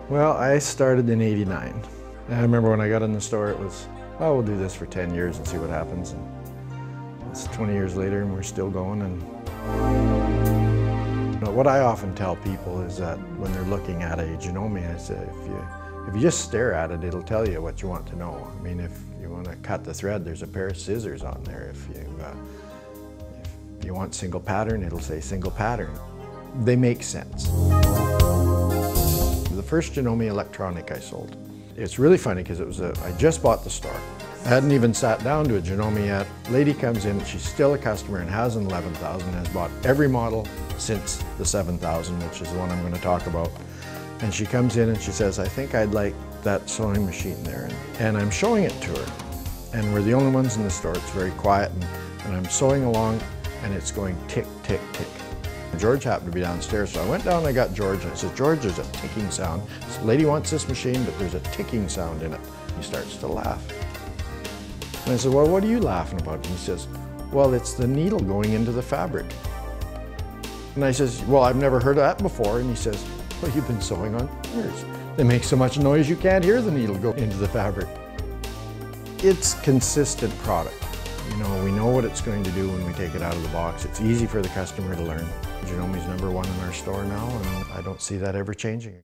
Well, I started in '89. I remember when I got in the store, it was, oh, we'll do this for 10 years and see what happens. And it's 20 years later and we're still going. And what I often tell people is that when they're looking at a Janome, I say, if you just stare at it, it'll tell you what you want to know. I mean, if you want to cut the thread, there's a pair of scissors on there. If you want single pattern, it'll say single pattern. They make sense. The first Janome electronic I sold. It's really funny because I just bought the store. I hadn't even sat down to a Janome yet. Lady comes in, she's still a customer and has an 11,000, has bought every model since the 7,000, which is the one I'm going to talk about. And she comes in and she says, I think I'd like that sewing machine there. And I'm showing it to her. And we're the only ones in the store. It's very quiet and I'm sewing along and it's going tick, tick, tick. George happened to be downstairs, so I went down and I got George and I said, George, there's a ticking sound. This lady wants this machine, but there's a ticking sound in it. He starts to laugh. And I said, well, what are you laughing about? And he says, well, it's the needle going into the fabric. And I says, well, I've never heard of that before. And he says, well, you've been sewing on years. They make so much noise you can't hear the needle go into the fabric. It's consistent product. You know, we know what it's going to do when we take it out of the box. It's easy for the customer to learn. Janome's #1 in our store now, and I don't see that ever changing.